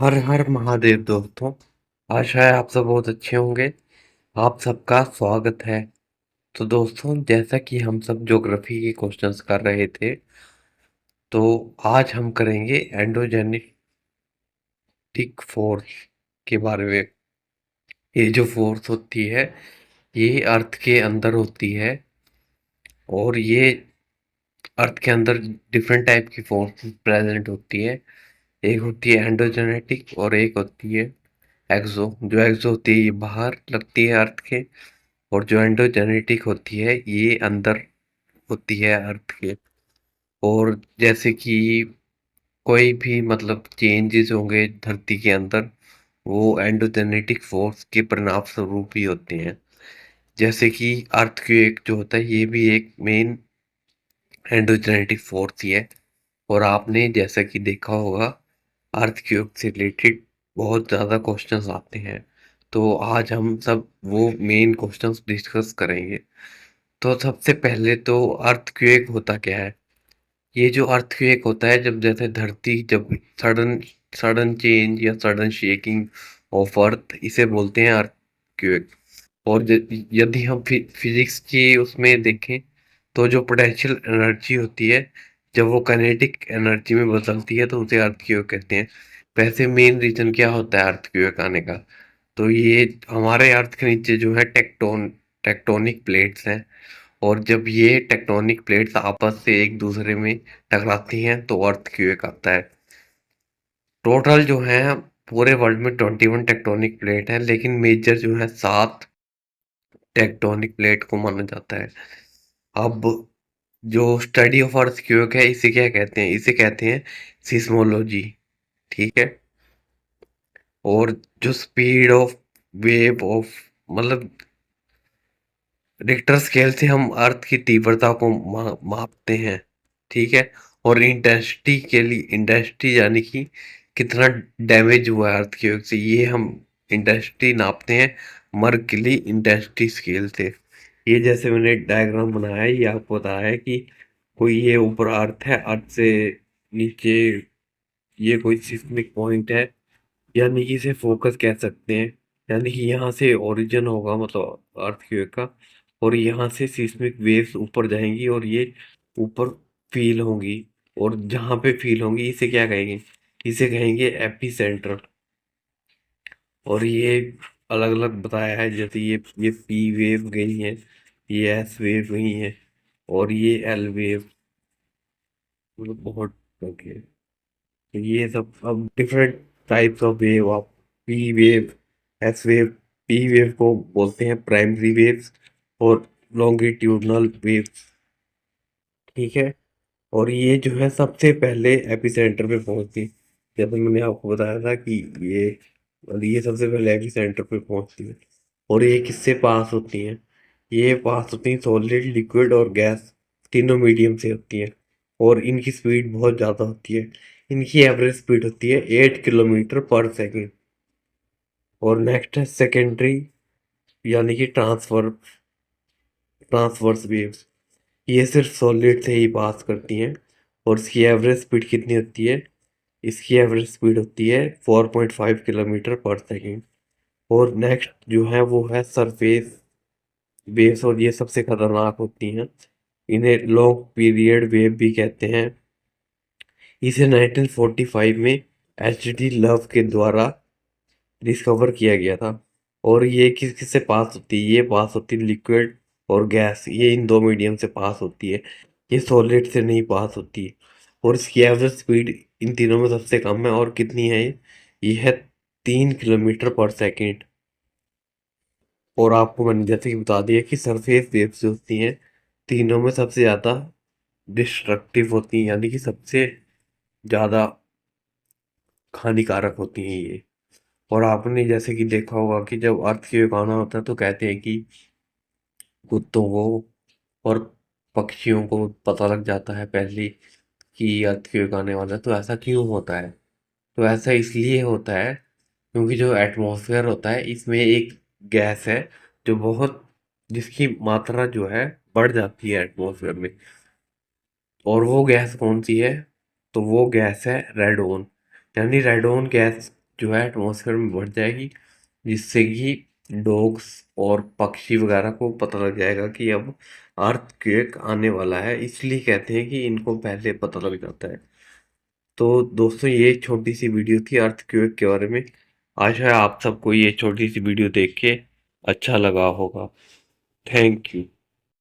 हर हर महादेव दोस्तों। आशा है आप सब बहुत अच्छे होंगे। आप सबका स्वागत है। तो दोस्तों, जैसा कि हम सब ज्योग्राफी के क्वेश्चंस कर रहे थे, तो आज हम करेंगे एंडोजेनेटिक फोर्स के बारे में। ये जो फोर्स होती है, ये अर्थ के अंदर होती है। और ये अर्थ के अंदर डिफरेंट टाइप की फोर्स प्रेजेंट होती है। एक होती है एंडोजेनेटिक और एक होती है एक्सो। जो एक्सो होती है ये बाहर लगती है अर्थ के, और जो एंडोजेनेटिक होती है ये अंदर होती है अर्थ के। और जैसे कि कोई भी मतलब चेंजेस होंगे धरती के अंदर, वो एंडोजेनेटिक फोर्स के परिणाम स्वरूप ही होते हैं। जैसे कि अर्थक्वेक जो होता है ये भी एक मेन एंडोजेनेटिक फोर्स ही है। और आपने जैसा कि देखा होगा, अर्थक्वेक से रिलेटेड बहुत ज़्यादा क्वेश्चंस आते हैं। तो आज हम सब वो मेन क्वेश्चंस डिस्कस करेंगे। तो सबसे पहले तो अर्थक्वेक होता क्या है? ये जो अर्थक्वेक होता है, जब जैसे धरती जब सडन सडन चेंज या सडन शेकिंग ऑफ अर्थ, इसे बोलते हैं अर्थक्वेक। और यदि हम फिजिक्स की उसमें देखें, तो जो पोटेंशियल एनर्जी होती है, जब वो काइनेटिक एनर्जी में बदलती है तो उसे अर्थक्वेक कहते हैं। वैसे मेन रीजन क्या होता है अर्थक्वेक आने का? तो ये हमारे अर्थ के नीचे जो है टेक्टोनिक प्लेट्स हैं। और जब ये टेक्टोनिक प्लेट्स आपस से एक दूसरे में टकराती हैं तो अर्थक्वेक आता है। टोटल जो है पूरे वर्ल्ड में 21 टेक्टोनिक प्लेट है, लेकिन मेजर जो है 7 टेक्टोनिक प्लेट को माना जाता है। अब जो स्टडी ऑफ अर्थक्वेक है, इसे क्या कहते हैं? इसे कहते हैं सिस्मोलॉजी। ठीक है। और जो स्पीड ऑफ वेव ऑफ मतलब रिक्टर स्केल से हम अर्थ की तीव्रता को मापते हैं। ठीक है। और इंटेंसिटी के लिए, इंटेंसिटी यानी कि कितना डैमेज हुआ है अर्थ की वजह से, ये हम इंटेंसिटी नापते हैं मर्कली इंटेंसिटी स्केल से। ये जैसे मैंने डायग्राम बनाया है, ये आपको बताया है कि कोई ये ऊपर अर्थ है, अर्थ से नीचे ये कोई सिस्मिक पॉइंट है, यानी कि इसे फोकस कह सकते हैं। यानी कि यहाँ से ओरिजिन होगा मतलब अर्थक्वेक का, और यहाँ से सिस्मिक वेव्स ऊपर जाएंगी और ये ऊपर फील होंगी। और जहाँ पे फील होंगी इसे क्या कहेंगे? इसे कहेंगे एपी सेंटर। और ये अलग अलग बताया है, जैसे ये पी वेव गई है, ये एस वेव गई है, और ये एल वेव। मतलब बहुत ओके। तो ये सब अब डिफरेंट टाइप्स ऑफ वेव, आप P wave, S wave. P wave को बोलते हैं प्राइमरी वेव्स और लॉन्गिट्यूडनल वेव्स। ठीक है। और ये जो है सबसे पहले एपिसेंटर पे पहुंचती, जैसे मैंने आपको बताया था कि ये सबसे पहले एपिसेंटर पे पहुंचती है। और ये किससे पास होती हैं? ये पास होती हैं सॉलिड, लिक्विड और गैस, तीनों मीडियम से होती हैं। और इनकी स्पीड बहुत ज़्यादा होती है। इनकी एवरेज स्पीड होती है 8 किलोमीटर पर सेकेंड। और नेक्स्ट है सेकेंडरी, यानी कि ट्रांसवर्स वेव्स। ये सिर्फ सॉलिड से ही पास करती हैं। और इसकी एवरेज स्पीड कितनी होती है? इसकी एवरेज स्पीड होती है 4.5 किलोमीटर पर सेकेंड। और नेक्स्ट जो है वो है सरफेस वेव्स, और ये सबसे खतरनाक होती हैं। इन्हें लॉन्ग पीरियड वेव भी कहते हैं। इसे 1945 में एच डी लव के द्वारा डिस्कवर किया गया था। और ये किस किस से पास होती है? ये पास होती है लिक्विड और गैस, ये इन दो मीडियम से पास होती है। ये सॉलिड से नहीं पास होती है। और इसकी एवरेज स्पीड इन तीनों में सबसे कम है। और कितनी है ये है 3 किलोमीटर पर सेकेंड। और आपको मैंने जैसे कि बता दिया कि सरफेस वेव्स जो होती हैं, तीनों में सबसे ज़्यादा डिस्ट्रक्टिव होती हैं, यानी कि सबसे ज़्यादा हानिकारक होती हैं ये। और आपने जैसे कि देखा होगा कि जब अर्थ की आना होता है तो कहते हैं कि कुत्तों को और पक्षियों को पता लग जाता है पहले कि अर्थ आने वाला है। तो ऐसा क्यों होता है? तो ऐसा इसलिए होता है क्योंकि जो एटमॉस्फेयर होता है, इसमें एक गैस है जो बहुत, जिसकी मात्रा जो है बढ़ जाती है एटमॉस्फेयर में। और वो गैस कौन सी है? तो वो गैस है रेडोन। यानी रेडोन गैस जो है एटमॉस्फेयर में बढ़ जाएगी, जिससे कि डॉग्स और पक्षी वगैरह को पता लग जाएगा कि अब अर्थक्वेक आने वाला है, इसलिए कहते हैं कि इनको पहले पता लग जाता है। तो दोस्तों ये छोटी सी वीडियो थी अर्थक्वेक के बारे में। आशा है आप सबको ये छोटी सी वीडियो देख के अच्छा लगा होगा। Thank you.